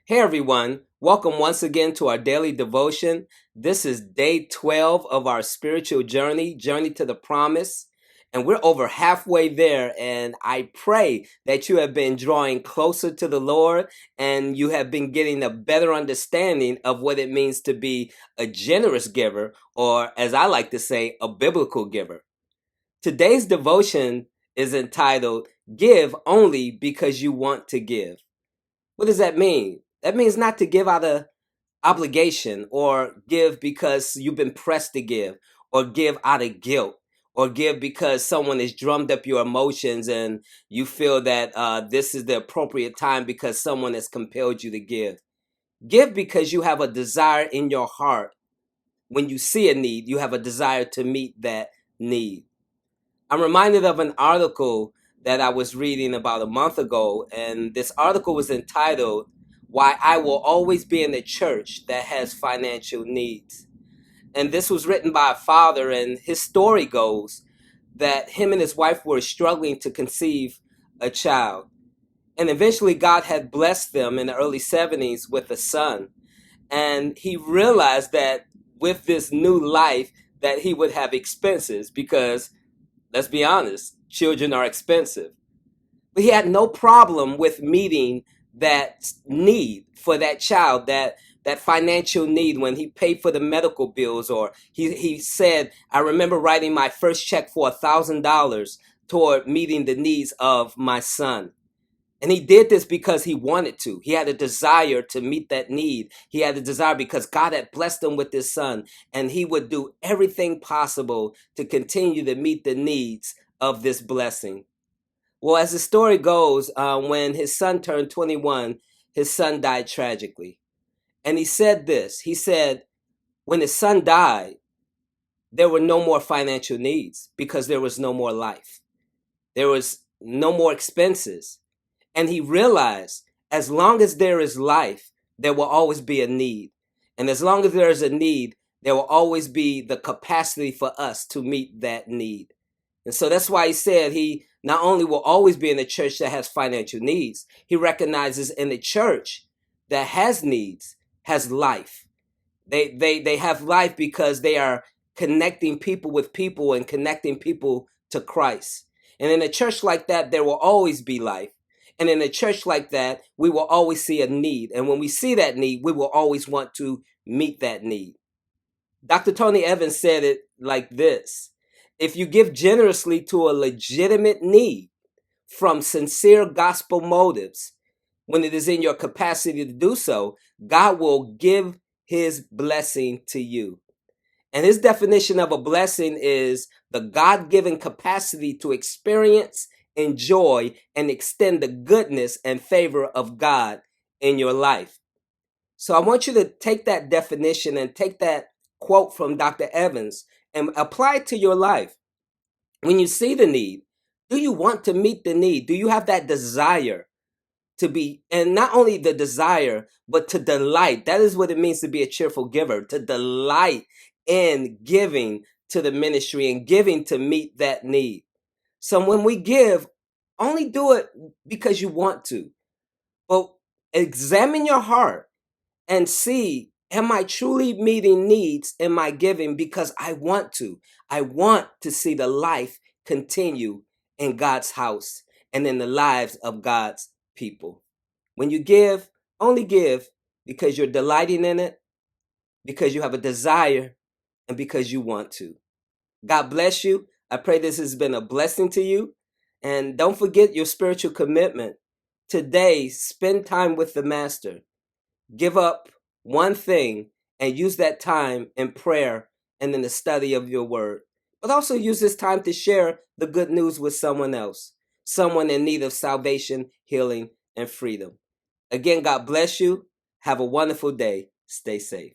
Hey everyone, welcome once again to our daily devotion. This is day 12 of our spiritual journey to the promise. And we're over halfway there. And I pray that you have been drawing closer to the Lord and you have been getting a better understanding of what it means to be a generous giver, or as I like to say, a biblical giver. Today's devotion is entitled, Give Only Because You Want to Give. What does that mean? That means not to give out of obligation or give because you've been pressed to give or give out of guilt or give because someone has drummed up your emotions and you feel that this is the appropriate time because someone has compelled you to give. Give because you have a desire in your heart. When you see a need, you have a desire to meet that need. I'm reminded of an article that I was reading about a month ago, and this article was entitled, Why I Will Always Be in a Church That Has Financial Needs. And this was written by a father, and his story goes that him and his wife were struggling to conceive a child. And eventually God had blessed them in the early 70s with a son. And he realized that with this new life that he would have expenses because, let's be honest, children are expensive. But he had no problem with meeting that need for that child, that financial need when he paid for the medical bills, or he said, I remember writing my first check for $1,000 toward meeting the needs of my son. And he did this because he wanted to. He had a desire to meet that need. He had a desire because God had blessed him with his son, and he would do everything possible to continue to meet the needs of this blessing. Well, as the story goes, when his son turned 21, his son died tragically. And he said this, he said, when his son died, there were no more financial needs because there was no more life. There was no more expenses. And he realized as long as there is life, there will always be a need. And as long as there is a need, there will always be the capacity for us to meet that need. And so that's why he said he not only will always be in a church that has financial needs, he recognizes in a church that has needs, has life. They have life because they are connecting people with people and connecting people to Christ. And in a church like that, there will always be life. And in a church like that, we will always see a need. And when we see that need, we will always want to meet that need. Dr. Tony Evans said it like this. If you give generously to a legitimate need from sincere gospel motives, when it is in your capacity to do so, God will give his blessing to you. And his definition of a blessing is the God-given capacity to experience, enjoy, and extend the goodness and favor of God in your life. So I want you to take that definition and take that quote from Dr. Evans and apply it to your life. When you see the need, do you want to meet the need? Do you have that desire to be, and not only the desire, but to delight? That is what it means to be a cheerful giver, to delight in giving to the ministry and giving to meet that need. So when we give, only do it because you want to. But examine your heart and see, am I truly meeting needs in my giving because I want to? I want to see the life continue in God's house and in the lives of God's people. When you give, only give because you're delighting in it, because you have a desire, and because you want to. God bless you. I pray this has been a blessing to you. And don't forget your spiritual commitment. Today, spend time with the Master. Give up one thing and use that time in prayer and in the study of your word. But also use this time to share the good news with someone else, someone in need of salvation, healing, and freedom. Again, God bless you. Have a wonderful day. Stay safe.